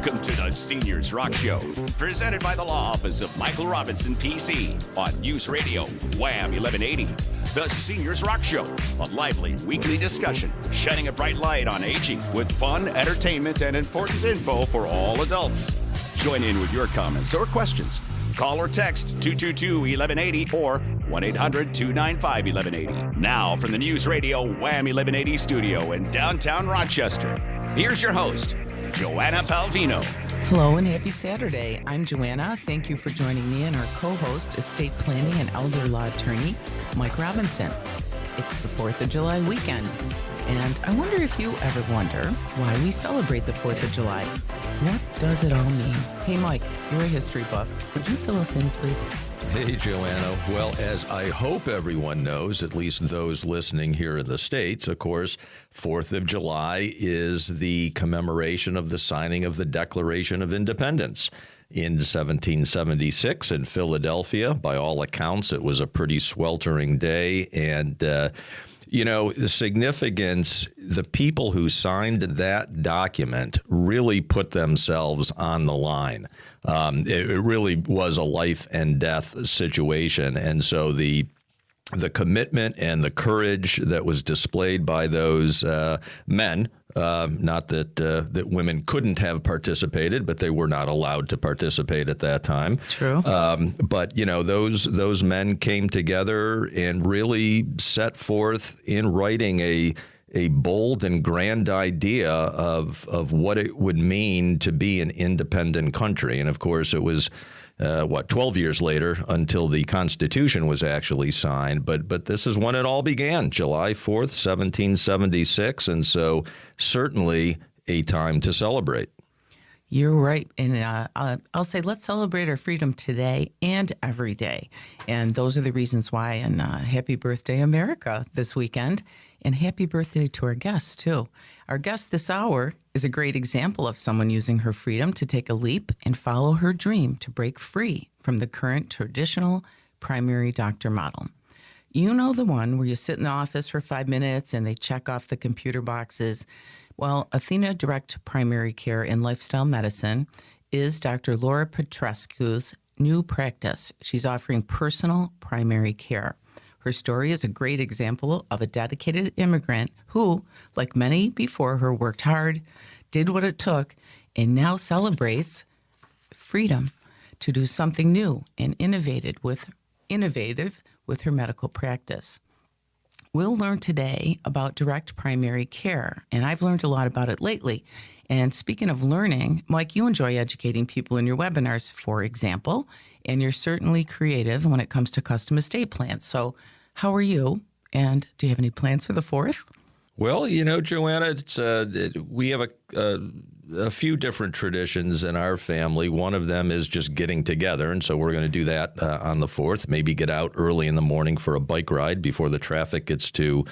Welcome to the Seniors Rock Show, presented by the Law Office of Michael Robinson, PC, on News Radio, Wham 1180. The Seniors Rock Show, a lively weekly discussion shining a bright light on aging with fun, entertainment, and important info for all adults. Join in with your comments or questions. Call or text 222-1180 or 1-800-295-1180. Now from the News Radio Wham 1180 studio in downtown Rochester, here's your host, Joanna Palvino. Hello and happy Saturday. I'm Joanna. Thank you for joining me and our co-host, estate planning and elder law attorney, Mike Robinson. It's the 4th of July weekend, and I wonder if you ever wonder why we celebrate the 4th of July. What does it all mean? Hey, Mike, you're a history buff. Would you fill us in, please? Hey, Joanna. Well, as I hope everyone knows, at least those listening here in the States, of course, 4th of July is the commemoration of the signing of the Declaration of Independence in 1776 in Philadelphia. By all accounts, it was a pretty sweltering day. And, the significance, the people who signed that document really put themselves on the line. It really was a life and death situation. And so the commitment and the courage that was displayed by those men, not that women couldn't have participated, but they were not allowed to participate at that time. True. But those men came together and really set forth in writing a bold and grand idea of what it would mean to be an independent country. And of course, it was 12 years later until the Constitution was actually signed. But this is when it all began, July 4th, 1776. And so certainly a time to celebrate. You're right. And I'll say let's celebrate our freedom today and every day. And those are the reasons why. And happy birthday, America, this weekend. And happy birthday to our guest, too. Our guest this hour is a great example of someone using her freedom to take a leap and follow her dream to break free from the current traditional primary doctor model. You know the one where you sit in the office for 5 minutes and they check off the computer boxes. Well, Athena Direct Primary Care and Lifestyle Medicine is Dr. Laura Petrescu's new practice. She's offering personal primary care. Her story is a great example of a dedicated immigrant who, like many before her, worked hard, did what it took, and now celebrates freedom to do something new and innovative with her medical practice. We'll learn today about direct primary care, and I've learned a lot about it lately. And speaking of learning, Mike, you enjoy educating people in your webinars, for example, and you're certainly creative when it comes to custom estate plans. So how are you? And do you have any plans for the 4th? Well, Joanna, it's we have a few different traditions in our family. One of them is just getting together, and so we're going to do that on the 4th. Maybe get out early in the morning for a bike ride before the traffic gets too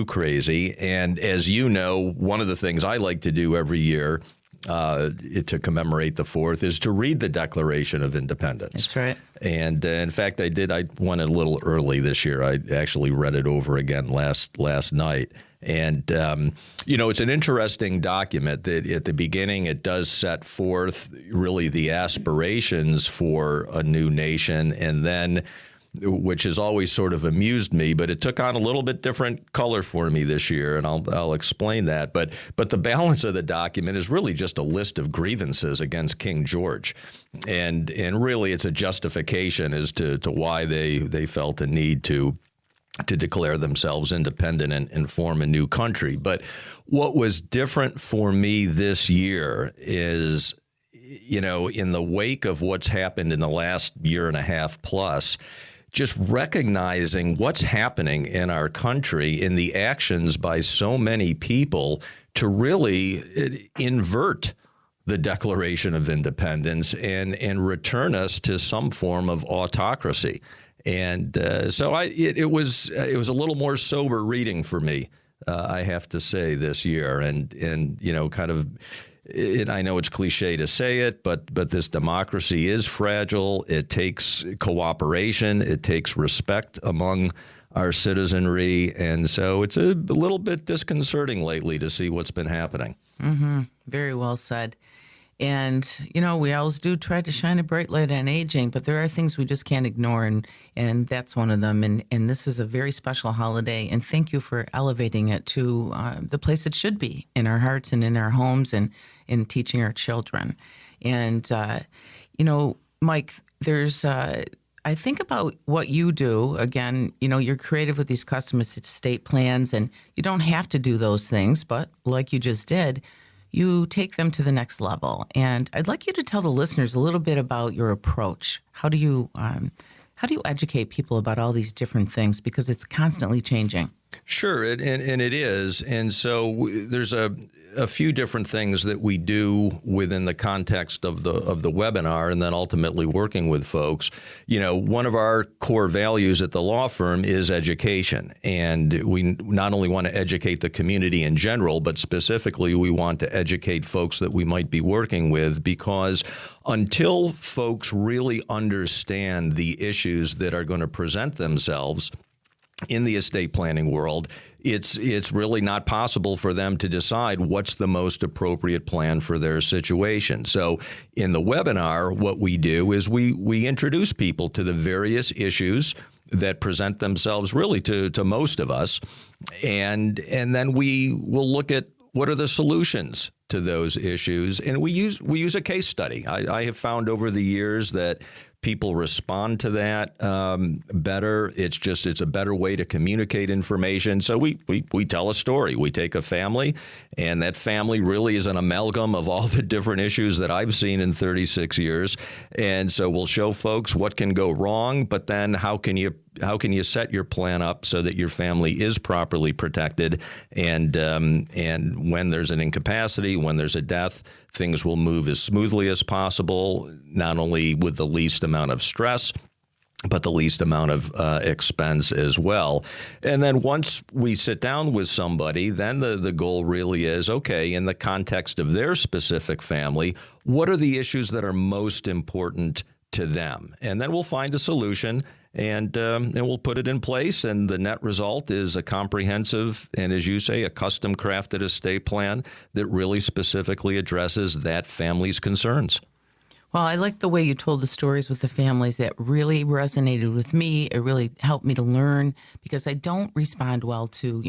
crazy. And as you know, one of the things I like to do every year to commemorate the 4th is to read the Declaration of Independence. That's right. And in fact, I went a little early this year. I actually read it over again last night. And, it's an interesting document that at the beginning it does set forth really the aspirations for a new nation, and then, which has always sort of amused me, but it took on a little bit different color for me this year, and I'll explain that. But the balance of the document is really just a list of grievances against King George, and really it's a justification as to why they felt a need to declare themselves independent and form a new country. But what was different for me this year is, in the wake of what's happened in the last year and a half plus, just recognizing what's happening in our country in the actions by so many people to really invert the Declaration of Independence and return us to some form of autocracy. And so it was a little more sober reading for me, I have to say, this year. And kind of, I know it's cliche to say it, but this democracy is fragile. It takes cooperation. It takes respect among our citizenry. And so it's a little bit disconcerting lately to see what's been happening. Mm-hmm. Very well said. And, we always do try to shine a bright light on aging, but there are things we just can't ignore, and that's one of them. And this is a very special holiday, and thank you for elevating it to the place it should be, in our hearts and in our homes and in teaching our children. And, Mike, there's... I think about what you do. Again, you're creative with these custom estate plans, and you don't have to do those things, but like you just did, you take them to the next level. And I'd like you to tell the listeners a little bit about your approach. How do you educate people about all these different things? Because it's constantly changing. Sure, and it is. And so there's a few different things that we do within the context of the webinar, and then ultimately working with folks. One of our core values at the law firm is education. And we not only want to educate the community in general, but specifically we want to educate folks that we might be working with, because until folks really understand the issues that are going to present themselves in the estate planning world, it's really not possible for them to decide what's the most appropriate plan for their situation. So in the webinar, what we do is we introduce people to the various issues that present themselves really to most of us, and then we will look at what are the solutions to those issues, and we use a case study. I have found over the years that people respond to that better. It's a better way to communicate information. So we tell a story. We take a family, and that family really is an amalgam of all the different issues that I've seen in 36 years. And so we'll show folks what can go wrong, but then how can you set your plan up so that your family is properly protected, and when there's an incapacity, when there's a death, things will move as smoothly as possible, not only with the least amount of stress, but the least amount of expense as well. And then once we sit down with somebody, then the goal really is, okay, in the context of their specific family, what are the issues that are most important to them? And then we'll find a solution, and we'll put it in place, and the net result is a comprehensive and, as you say, a custom-crafted estate plan that really specifically addresses that family's concerns. Well, I like the way you told the stories with the families. That really resonated with me. It really helped me to learn, because I don't respond well to,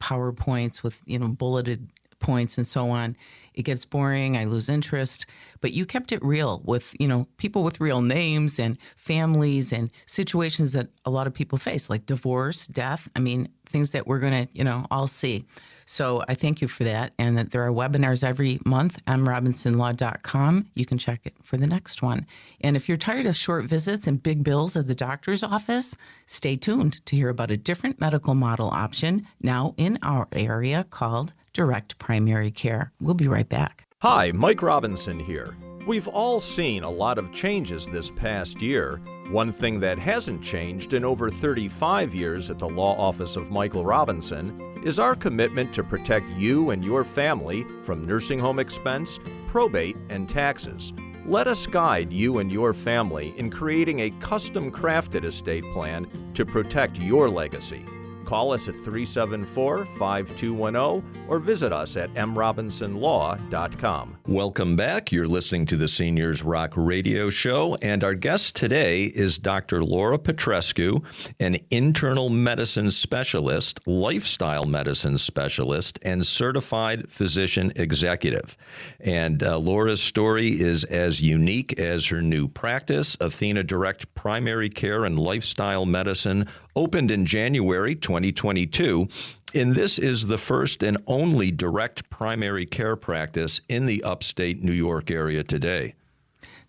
PowerPoints with, bulleted points and so on. It gets boring. I lose interest. But you kept it real with, people with real names and families and situations that a lot of people face, like divorce, death. I mean, things that we're going to, all see. So I thank you for that. And that there are webinars every month, mrobinsonlaw.com. You can check it for the next one. And if you're tired of short visits and big bills at the doctor's office, stay tuned to hear about a different medical model option now in our area called direct primary care. We'll be right back. Hi, Mike Robinson here. We've all seen a lot of changes this past year. One thing that hasn't changed in over 35 years at the law office of Michael Robinson is our commitment to protect you and your family from nursing home expense, probate, and taxes. Let us guide you and your family in creating a custom-crafted estate plan to protect your legacy. Call us at 374-5210 or visit us at mrobinsonlaw.com. Welcome back. You're listening to the Seniors Rock Radio Show, and our guest today is Dr. Laura Petrescu, an internal medicine specialist, lifestyle medicine specialist, and certified physician executive. And Laura's story is as unique as her new practice. Athena Direct Primary Care and Lifestyle Medicine opened in January 2022. And this is the first and only direct primary care practice in the upstate New York area today.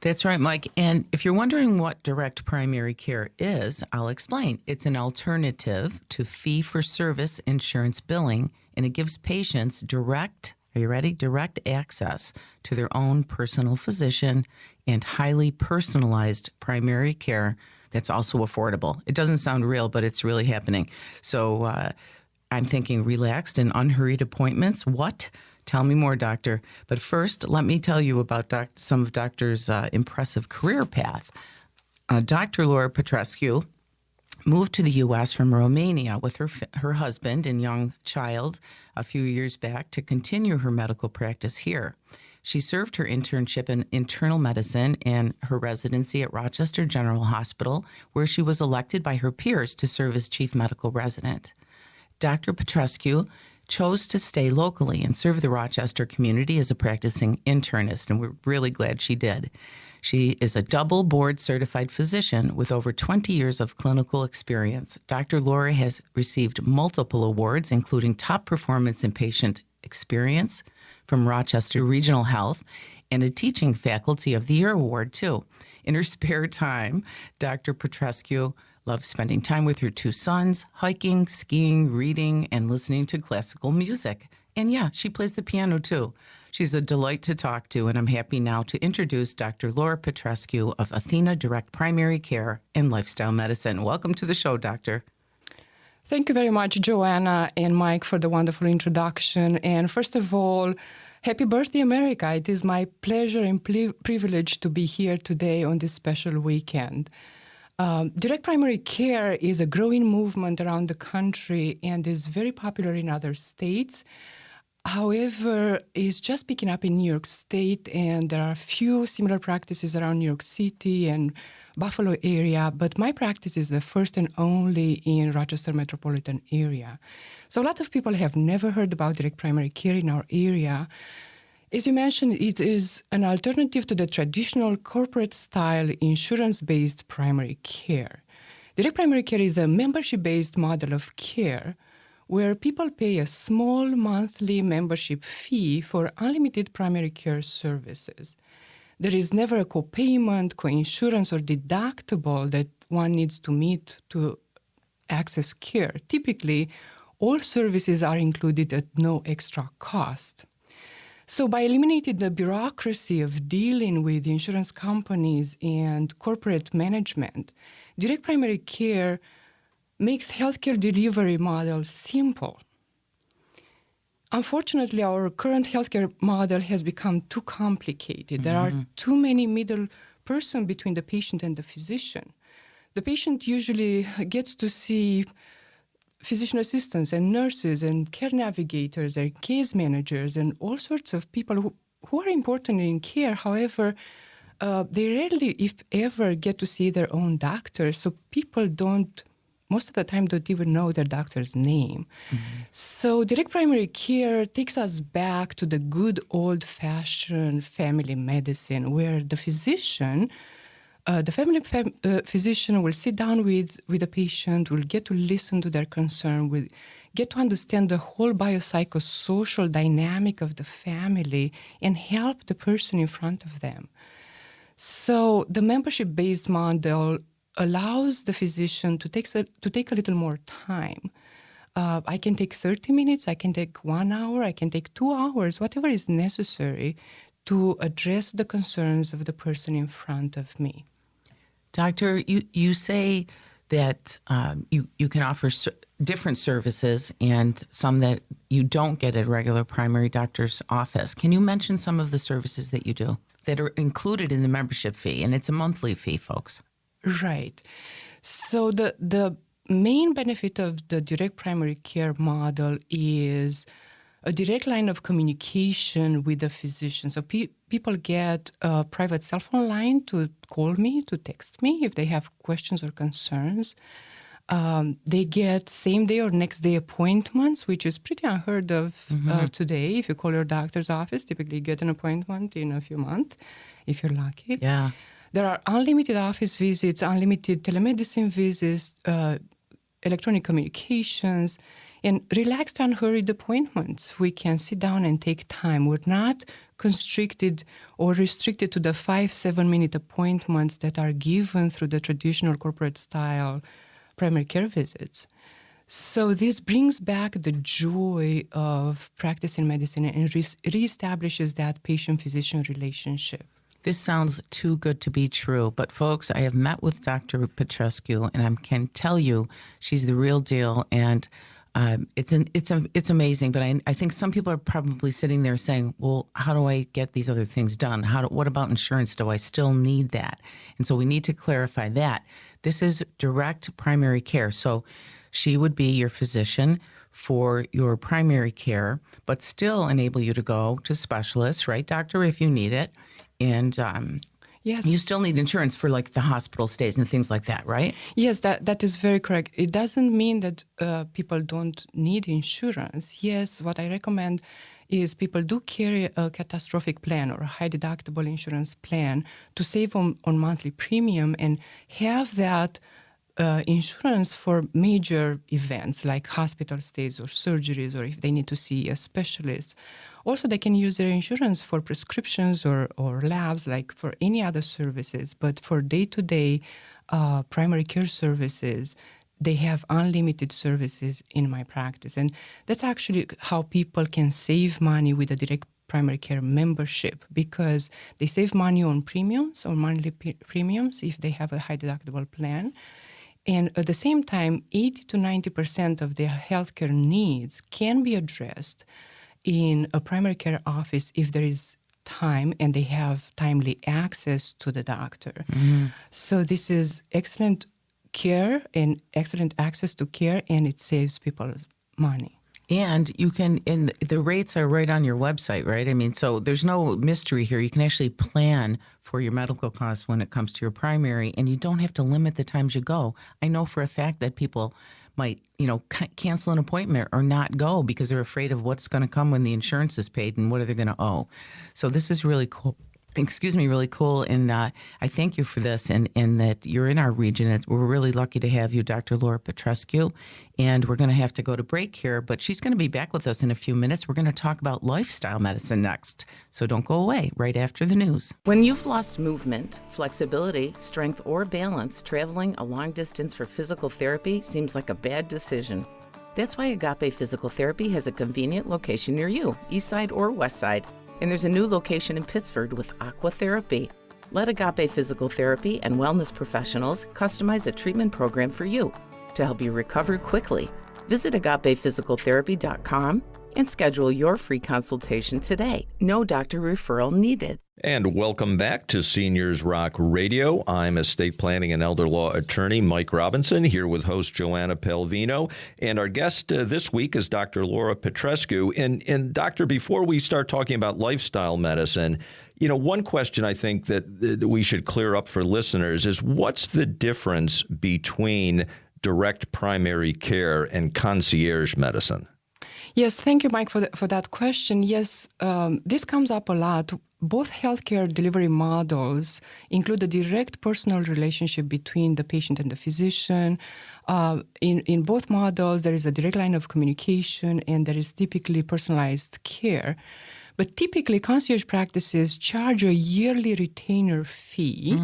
That's right, Mike. And if you're wondering what direct primary care is, I'll explain. It's an alternative to fee-for-service insurance billing, and it gives patients direct, are you ready? Direct access to their own personal physician and highly personalized primary care that's also affordable. It doesn't sound real, but it's really happening. So I'm thinking relaxed and unhurried appointments. What? Tell me more, doctor. But first, let me tell you about some of Doctor's impressive career path. Dr. Laura Petrescu moved to the U.S. from Romania with her husband and young child a few years back to continue her medical practice here. She served her internship in internal medicine and her residency at Rochester General Hospital, where she was elected by her peers to serve as chief medical resident. Dr. Petrescu chose to stay locally and serve the Rochester community as a practicing internist, and we're really glad she did. She is a double board certified physician with over 20 years of clinical experience. Dr. Laura has received multiple awards, including Top Performance in Patient Experience from Rochester Regional Health and a Teaching Faculty of the Year award, too. In her spare time, Dr. Petrescu loves spending time with her 2 sons, hiking, skiing, reading, and listening to classical music. And yeah, she plays the piano too. She's a delight to talk to, and I'm happy now to introduce Dr. Laura Petrescu of Athena Direct Primary Care and Lifestyle Medicine. Welcome to the show, Doctor. Thank you very much, Joanna and Mike, for the wonderful introduction. And first of all, happy birthday, America. It is my pleasure and privilege to be here today on this special weekend. Direct primary care is a growing movement around the country and is very popular in other states. However, it's just picking up in New York State, and there are a few similar practices around New York City and Buffalo area, but my practice is the first and only in Rochester metropolitan area. So a lot of people have never heard about direct primary care in our area. As you mentioned, it is an alternative to the traditional corporate-style insurance-based primary care. Direct primary care is a membership-based model of care where people pay a small monthly membership fee for unlimited primary care services. There is never a co-payment, co-insurance, or deductible that one needs to meet to access care. Typically, all services are included at no extra cost. So by eliminating the bureaucracy of dealing with insurance companies and corporate management, direct primary care makes healthcare delivery model simple. Unfortunately, our current healthcare model has become too complicated. There are too many middle person between the patient and the physician. The patient usually gets to see physician assistants and nurses and care navigators and case managers and all sorts of people who are important in care. However, they rarely, if ever, get to see their own doctor. So people most of the time, don't even know their doctor's name. So direct primary care takes us back to the good old-fashioned family medicine, where the physician, physician will sit down with the patient, will get to listen to their concern, will get to understand the whole biopsychosocial dynamic of the family and help the person in front of them. So the membership-based model allows the physician to take a little more time. I can take 30 minutes, I can take 1 hour, I can take 2 hours, whatever is necessary to address the concerns of the person in front of me. Doctor, you say that you can offer different services and some that you don't get at a regular primary doctor's office. Can you mention some of the services that you do that are included in the membership fee? And it's a monthly fee, folks. Right. So the main benefit of the direct primary care model is a direct line of communication with the physician. So people get a private cell phone line to call me, to text me if they have questions or concerns. They get same day or next day appointments, which is pretty unheard of today. If you call your doctor's office, typically you get an appointment in a few months, if you're lucky. Yeah. There are unlimited office visits, unlimited telemedicine visits, electronic communications, and relaxed, unhurried appointments. We can sit down and take time. We're not constricted or restricted to the 5-7-minute appointments that are given through the traditional corporate-style primary care visits. So this brings back the joy of practicing medicine and reestablishes that patient-physician relationship. This sounds too good to be true, but folks, I have met with Dr. Petrescu, and I can tell you she's the real deal, and it's amazing. But I think some people are probably sitting there saying, "Well, how do I get these other things done? What about insurance? Do I still need that?" And so we need to clarify that. This is direct primary care, so she would be your physician for your primary care, but still enable you to go to specialists, right, doctor, if you need it. And Yes. you still need insurance for like the hospital stays and things like that, right? Yes, that is very correct. It doesn't mean that people don't need insurance. Yes, what I recommend is people do carry a catastrophic plan or a high deductible insurance plan to save on monthly premium and have that insurance for major events like hospital stays or surgeries, or if they need to see a specialist. Also, they can use their insurance for prescriptions or labs, like for any other services. But for day-to-day primary care services, they have unlimited services in my practice. And that's actually how people can save money with a direct primary care membership, because they save money on premiums or monthly premiums if they have a high deductible plan. And at the same time, 80 to 90% of their healthcare needs can be addressed in a primary care office if there is time and they have timely access to the doctor. Mm-hmm. So this is excellent care and excellent access to care, and it saves people money. And you can, and the rates are right on your website, right? I mean, so there's no mystery here. You can actually plan for your medical costs when it comes to your primary, and you don't have to limit the times you go. I know for a fact that people might, cancel an appointment or not go because they're afraid of what's going to come when the insurance is paid and what are they going to owe. So this is really cool. Really cool. And I thank you for this and that you're in our region. We're really lucky to have you, Dr. Laura Petrescu. And we're going to have to go to break here, but she's going to be back with us in a few minutes. We're going to talk about lifestyle medicine next. So don't go away right after the news. When you've lost movement, flexibility, strength, or balance, traveling a long distance for physical therapy seems like a bad decision. That's why Agape Physical Therapy has a convenient location near you, east side or west side. And there's a new location in Pittsford with Aqua Therapy. Let Agape Physical Therapy and wellness professionals customize a treatment program for you to help you recover quickly. Visit agapephysicaltherapy.com and schedule your free consultation today. No doctor referral needed. And welcome back to Seniors Rock Radio. I'm estate planning and elder law attorney Mike Robinson, here with host Joanna Pelvino. And our guest this week is Dr. Laura Petrescu. And doctor, before we start talking about lifestyle medicine, one question I think that we should clear up for listeners is, what's the difference between direct primary care and concierge medicine? Yes, thank you, Mike, for that question. Yes, this comes up a lot. Both healthcare delivery models include a direct personal relationship between the patient and the physician. In both models, there is a direct line of communication, and there is typically personalized care. But typically, concierge practices charge a yearly retainer fee,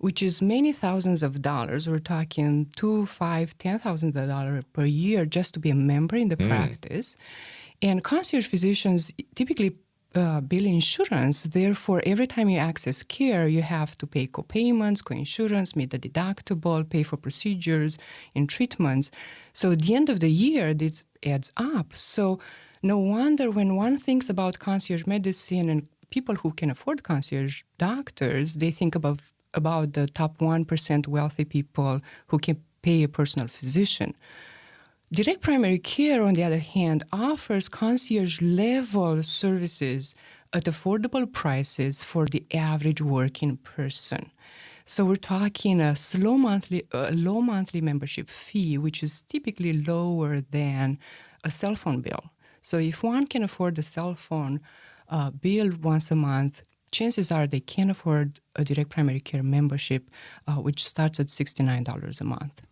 which is many thousands of dollars. We're talking $2,000, $5,000, $10,000 per year just to be a member in the practice. And concierge physicians typically bill insurance. Therefore, every time you access care, you have to pay co-payments, co-insurance, meet the deductible, pay for procedures and treatments. So at the end of the year, this adds up. So no wonder when one thinks about concierge medicine and people who can afford concierge doctors, they think about the top 1% wealthy people who can pay a personal physician. Direct primary care, on the other hand, offers concierge-level services at affordable prices for the average working person. So we're talking a low monthly membership fee, which is typically lower than a cell phone bill. So if one can afford a cell phone bill once a month, chances are they can afford a direct primary care membership, which starts at $69 a month.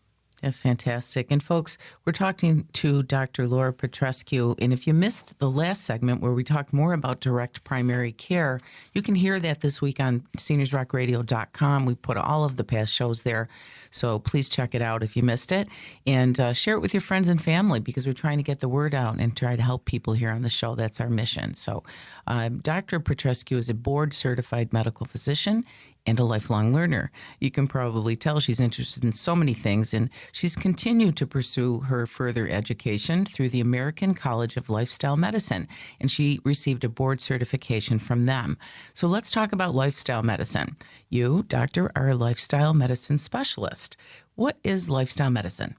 That's fantastic. And folks, we're talking to Dr. Laura Petrescu. And if you missed the last segment where we talked more about direct primary care, you can hear that this week on seniorsrockradio.com. We put all of the past shows there. So please check it out if you missed it. And share it with your friends and family, because we're trying to get the word out and try to help people here on the show. That's our mission. So Dr. Petrescu is a board-certified medical physician and a lifelong learner. You can probably tell she's interested in so many things, and she's continued to pursue her further education through the American College of Lifestyle Medicine, and she received a board certification from them. So let's talk about lifestyle medicine. You, doctor, are a lifestyle medicine specialist. What is lifestyle medicine?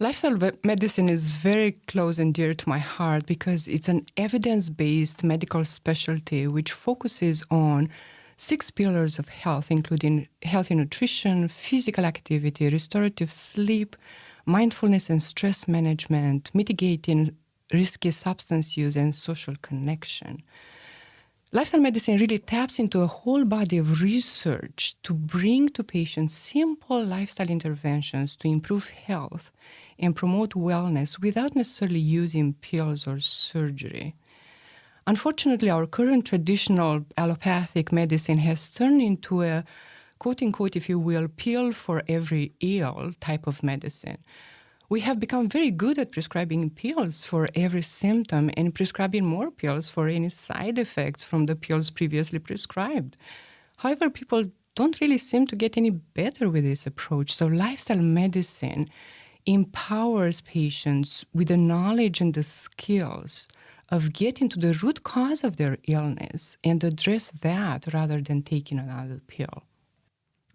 Lifestyle medicine is very close and dear to my heart because it's an evidence-based medical specialty which focuses on 6 pillars of health, including healthy nutrition, physical activity, restorative sleep, mindfulness and stress management, mitigating risky substance use, and social connection. Lifestyle medicine really taps into a whole body of research to bring to patients simple lifestyle interventions to improve health and promote wellness without necessarily using pills or surgery. Unfortunately, our current traditional allopathic medicine has turned into a, quote-unquote, if you will, pill for every ill type of medicine. We have become very good at prescribing pills for every symptom and prescribing more pills for any side effects from the pills previously prescribed. However, people don't really seem to get any better with this approach. So lifestyle medicine empowers patients with the knowledge and the skills of getting to the root cause of their illness and address that rather than taking another pill.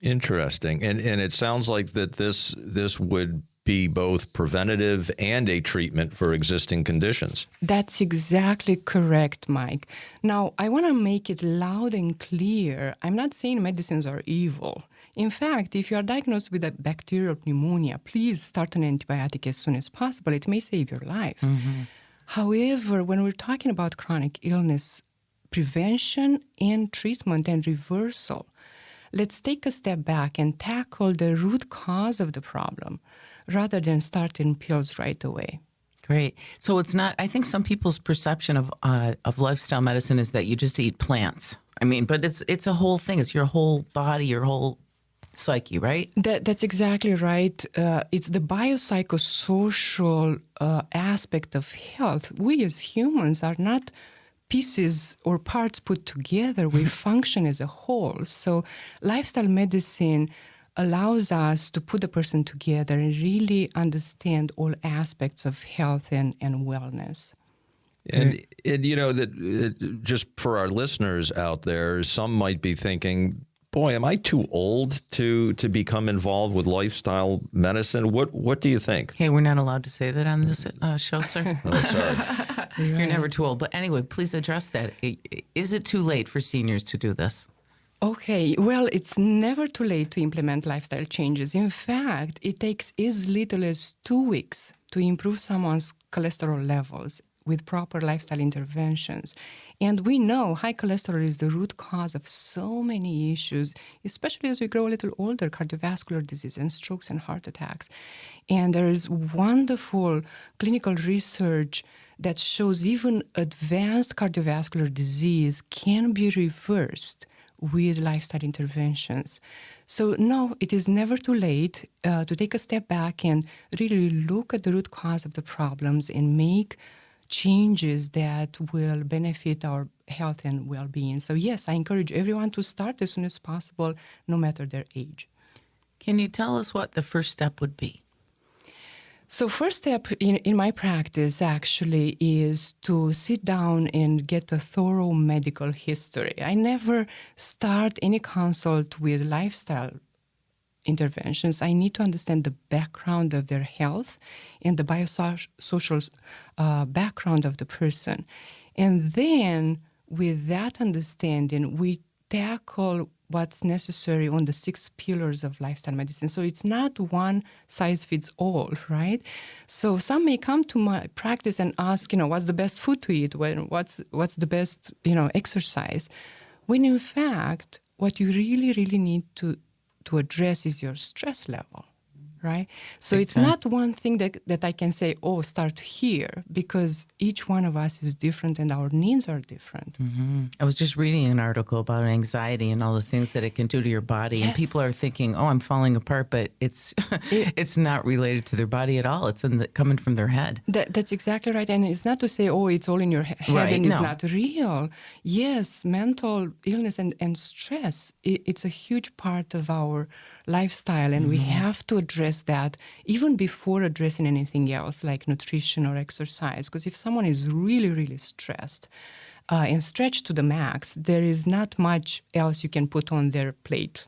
Interesting. And it sounds like that this would be both preventative and a treatment for existing conditions. That's exactly correct, Mike. Now, I want to make it loud and clear. I'm not saying medicines are evil. In fact, if you are diagnosed with a bacterial pneumonia, please start an antibiotic as soon as possible. It may save your life. Mm-hmm. However, when we're talking about chronic illness prevention and treatment and reversal, let's take a step back and tackle the root cause of the problem rather than starting pills right away. Great. So it's not, I think some people's perception of lifestyle medicine is that you just eat plants. I mean, but it's a whole thing. It's your whole body, your whole psyche, right? That's exactly right. It's the biopsychosocial aspect of health. We as humans are not pieces or parts put together. We function as a whole. So lifestyle medicine allows us to put the person together and really understand all aspects of health and wellness. And you know, that just for our listeners out there, some might be thinking, boy, am I too old to become involved with lifestyle medicine? What do you think? Hey, we're not allowed to say that on this show, sir. Oh, sorry. You're never too old. But anyway, please address that. Is it too late for seniors to do this? Okay, well, it's never too late to implement lifestyle changes. In fact, it takes as little as 2 weeks to improve someone's cholesterol levels with proper lifestyle interventions. And we know high cholesterol is the root cause of so many issues, especially as we grow a little older, cardiovascular disease and strokes and heart attacks. And there is wonderful clinical research that shows even advanced cardiovascular disease can be reversed with lifestyle interventions. So no, it is never too late to take a step back and really look at the root cause of the problems and make changes that will benefit our health and well-being. So yes, I encourage everyone to start as soon as possible, no matter their age. Can you tell us what the first step would be? So first step in my practice actually is to sit down and get a thorough medical history. I never start any consult with lifestyle interventions. I need to understand the background of their health and the biosocial background of the person. And then with that understanding, we tackle what's necessary on the 6 pillars of lifestyle medicine. So it's not one size fits all, right? So some may come to my practice and ask, what's the best food to eat? What's the best, exercise? When in fact, what you really, really need to address is your stress level, right? So Exactly. It's not one thing that I can say, start here, because each one of us is different and our needs are different. Mm-hmm. I was just reading an article about anxiety and all the things that it can do to your body. Yes. And people are thinking, I'm falling apart, but it's it's not related to their body at all. It's coming from their head. That's exactly right. And it's not to say, it's all in your head Right, and it's no. not real. Yes, mental illness and stress, it's a huge part of our lifestyle, and we have to address that even before addressing anything else like nutrition or exercise. Because if someone is really, really stressed and stretched to the max, there is not much else you can put on their plate.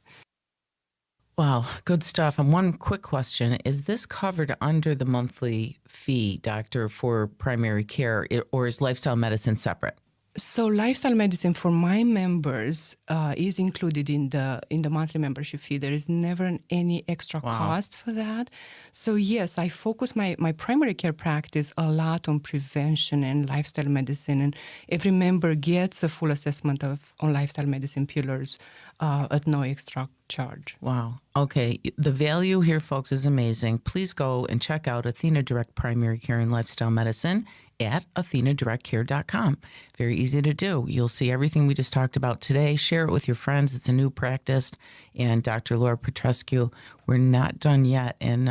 Wow, good stuff. And one quick question. Is this covered under the monthly fee, doctor, for primary care, or is lifestyle medicine separate? So lifestyle medicine for my members is included in the monthly membership fee. There is never any extra cost for that. So yes, I focus my primary care practice a lot on prevention and lifestyle medicine, and every member gets a full assessment on lifestyle medicine pillars at no extra charge. Wow. Okay. The value here, folks, is amazing. Please go and check out Athena Direct Primary Care and Lifestyle Medicine at athenadirectcare.com. Very easy to do. You'll see everything we just talked about today. Share it with your friends. It's a new practice. And Dr. Laura Petrescu, we're not done yet. And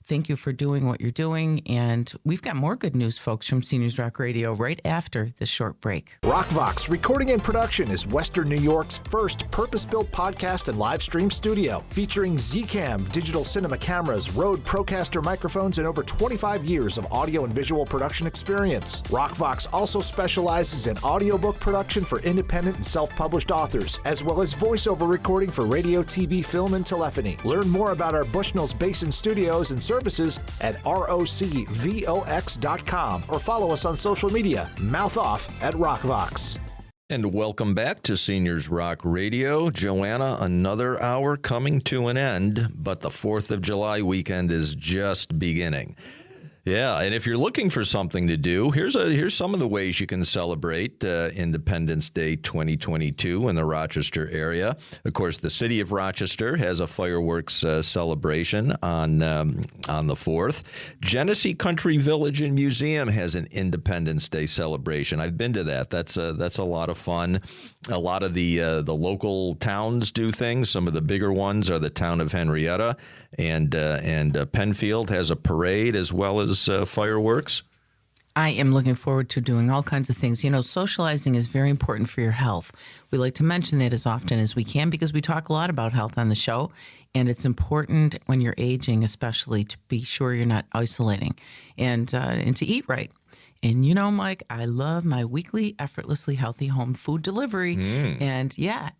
thank you for doing what you're doing. And we've got more good news, folks, from Seniors Rock Radio right after this short break. RockVox Recording and Production is Western New York's first purpose-built podcast and live stream studio, featuring Zcam digital cinema cameras, Rode Procaster microphones, and over 25 years of audio and visual production experience. RockVox also specializes in audiobook production for independent and self-published authors, as well as voiceover recording for radio, TV, film, and telephony. Learn more about our Bushnell's Basin studios and services at rocvox.com or follow us on social media. Mouth off at RockVox. And welcome back to Seniors Rock Radio. Joanna, another hour coming to an end, but the 4th of July weekend is just beginning. Yeah, and if you're looking for something to do, here's some of the ways you can celebrate Independence Day 2022 in the Rochester area. Of course, the city of Rochester has a fireworks celebration on the 4th. Genesee Country Village and Museum has an Independence Day celebration. I've been to that. That's a lot of fun. A lot of the local towns do things. Some of the bigger ones are the town of Henrietta, and Penfield has a parade as well as fireworks. I am looking forward to doing all kinds of things. You know, socializing is very important for your health. We like to mention that as often as we can because we talk a lot about health on the show, and it's important when you're aging, especially, to be sure you're not isolating and to eat right. And you know, Mike, I love my weekly effortlessly healthy home food delivery. And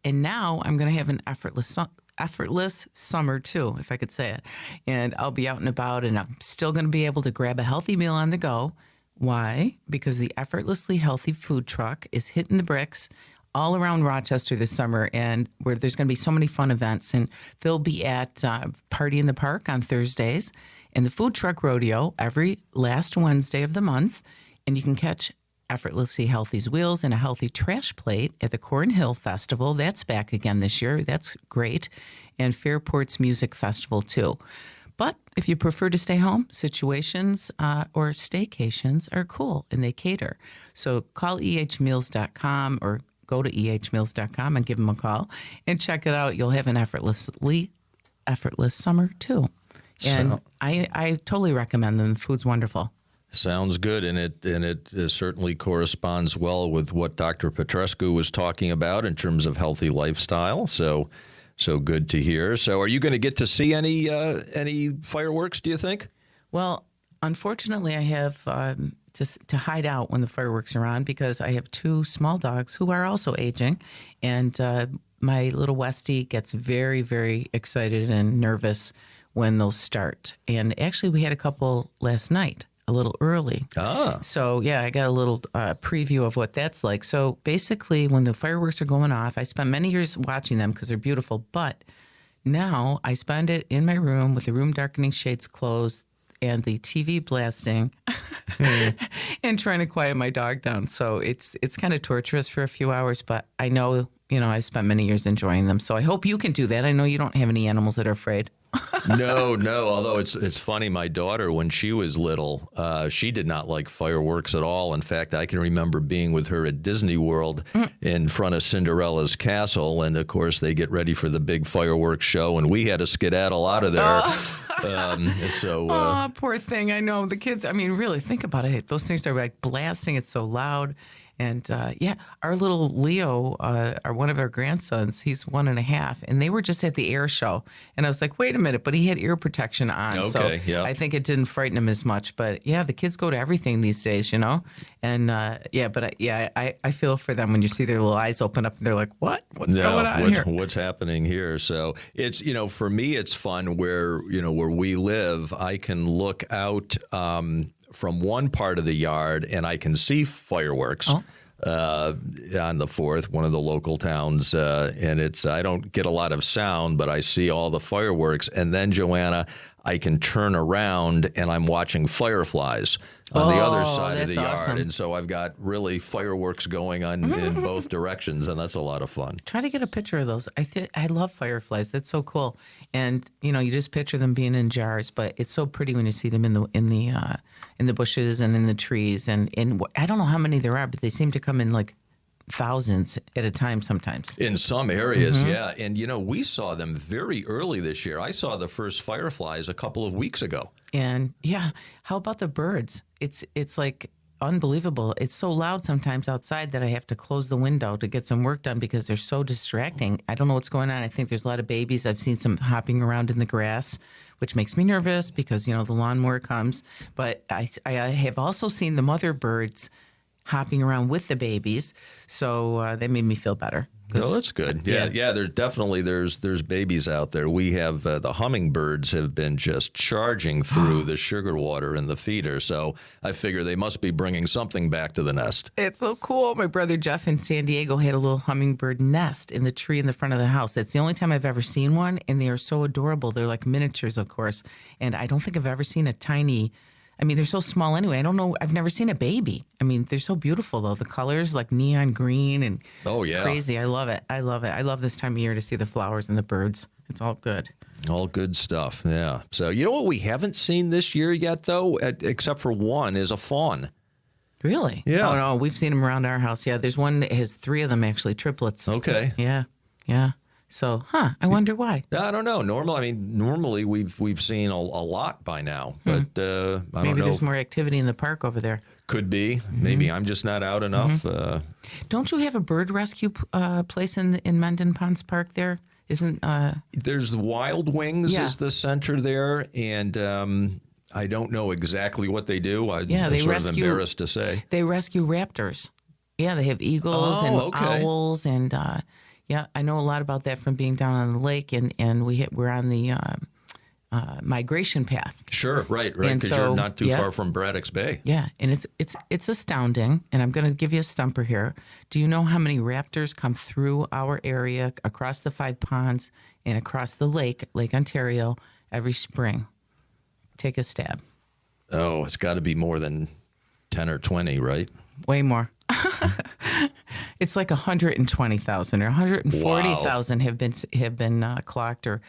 now I'm going to have an effortless summer too, if I could say it. And I'll be out and about, and I'm still going to be able to grab a healthy meal on the go. Why? Because the Effortlessly Healthy food truck is hitting the bricks all around Rochester this summer, and where there's going to be so many fun events. And they'll be at Party in the Park on Thursdays, and the Food Truck Rodeo every last Wednesday of the month. And you can catch Effortlessly Healthy's Wheels and a Healthy Trash Plate at the Corn Hill Festival. That's back again this year. That's great. And Fairport's Music Festival, too. But if you prefer to stay home, situations or staycations are cool, and they cater. So call ehmeals.com or go to ehmeals.com and give them a call and check it out. You'll have an effortless summer, too. And I totally recommend them. The food's wonderful. Sounds good, and it certainly corresponds well with what Dr. Petrescu was talking about in terms of healthy lifestyle. So good to hear. So, are you going to get to see any fireworks, do you think? Well, unfortunately, I have to hide out when the fireworks are on because I have two small dogs who are also aging, and my little Westie gets very, very excited and nervous when those start. And actually, we had a couple last night, a little early. So, yeah, I got a little preview of what that's like. So, basically, when the fireworks are going off, I spent many years watching them because they're beautiful. But now I spend it in my room with the room darkening shades closed and the TV blasting and trying to quiet my dog down. So, it's kind of torturous for a few hours, but I know, I spent many years enjoying them. So, I hope you can do that. I know you don't have any animals that are afraid. No. Although it's funny, my daughter, when she was little, she did not like fireworks at all. In fact, I can remember being with her at Disney World in front of Cinderella's castle, and of course they get ready for the big fireworks show, and we had to skedaddle out of there. Poor thing. I know the kids. I mean, really think about it. Those things are like blasting. It's so loud. And yeah, our little Leo, one of our grandsons, he's 1.5, and they were just at the air show. And I was like, wait a minute, but he had ear protection on. Okay, so yeah. I think it didn't frighten him as much. But yeah, the kids go to everything these days, you know? And I feel for them when you see their little eyes open up and they're like, what? What's going on here? What's happening here? So it's, for me, it's fun where we live, I can look out from one part of the yard and I can see fireworks. Oh. On the 4th, one of the local towns, and I don't get a lot of sound, but I see all the fireworks. And then, Joanna, I can turn around and I'm watching fireflies on the other side of the yard. Awesome. And so I've got really fireworks going on in both directions, and that's a lot of fun. Try to get a picture of those. I love fireflies. That's so cool. And you just picture them being in jars, but it's so pretty when you see them in the bushes and in the trees. And I don't know how many there are, but they seem to come in like thousands at a time sometimes. In some areas, yeah. And, we saw them very early this year. I saw the first fireflies a couple of weeks ago. And yeah, how about the birds? It's like unbelievable. It's so loud sometimes outside that I have to close the window to get some work done because they're so distracting. I don't know what's going on. I think there's a lot of babies. I've seen some hopping around in the grass, which makes me nervous because, the lawnmower comes. But I have also seen the mother birds hopping around with the babies. So that made me feel better. Oh, that's good. Yeah. There's definitely there's babies out there. We have the hummingbirds have been just charging through the sugar water in the feeder. So I figure they must be bringing something back to the nest. It's so cool. My brother Jeff in San Diego had a little hummingbird nest in the tree in the front of the house. It's the only time I've ever seen one, and they are so adorable. They're like miniatures, of course. And I don't think I've ever seen a tiny. I mean, they're so small anyway. I don't know. I've never seen a baby. I mean, they're so beautiful, though. The colors, like neon green and crazy. I love it. I love it. I love this time of year to see the flowers and the birds. It's all good. All good stuff, yeah. So you know what we haven't seen this year yet, though, except for one, is a fawn. Really? Yeah. Oh, no, we've seen them around our house. Yeah, there's one that has 3 of them, actually, triplets. Okay. Yeah. So, I wonder why. I don't know. Normally we've seen a lot by now, but I don't know. Maybe there's more activity in the park over there. Could be. Maybe I'm just not out enough. Don't you have a bird rescue place in Mendon Ponds Park there? Isn't There's the Wild Wings is the center there, and I don't know exactly what they do. I'm sort of embarrassed to say. They rescue raptors. Yeah, they have eagles and owls and. Yeah, I know a lot about that from being down on the lake, and we're on the migration path. Sure, right, because you're not too far from Braddock's Bay. Yeah, and it's astounding, and I'm going to give you a stumper here. Do you know how many raptors come through our area, across the 5 ponds, and across the Lake Ontario, every spring? Take a stab. Oh, it's got to be more than 10 or 20, right? Way more. It's like 120,000 or 140,000 have been clocked, or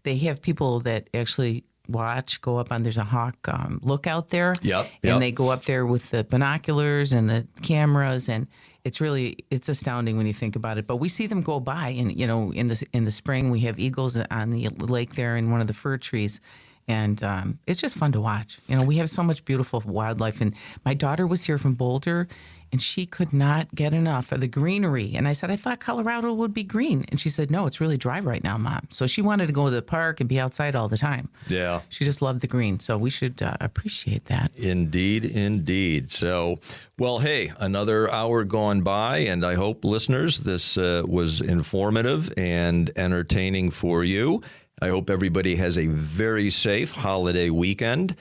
they have people that actually go up on. There's a hawk lookout there. Yep. And they go up there with the binoculars and the cameras, and it's astounding when you think about it. But we see them go by, and in the spring we have eagles on the lake there in one of the fir trees. And it's just fun to watch. We have so much beautiful wildlife. And my daughter was here from Boulder, and she could not get enough of the greenery. And I said, I thought Colorado would be green. And she said, no, it's really dry right now, Mom. So she wanted to go to the park and be outside all the time. Yeah. She just loved the green. So we should appreciate that. Indeed. So, well, hey, another hour gone by, and I hope, listeners, this was informative and entertaining for you. I hope everybody has a very safe holiday weekend.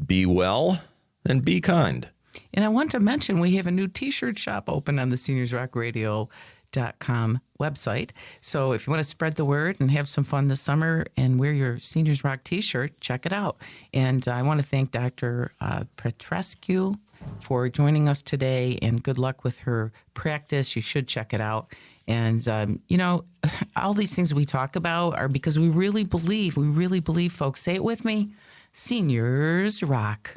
Be well and be kind. And I want to mention we have a new T-shirt shop open on the seniorsrockradio.com website. So if you want to spread the word and have some fun this summer and wear your Seniors Rock T-shirt, check it out. And I want to thank Dr. Petrescu for joining us today, and good luck with her practice. You should check it out. And, all these things we talk about are because we really believe, folks, say it with me, Seniors Rock.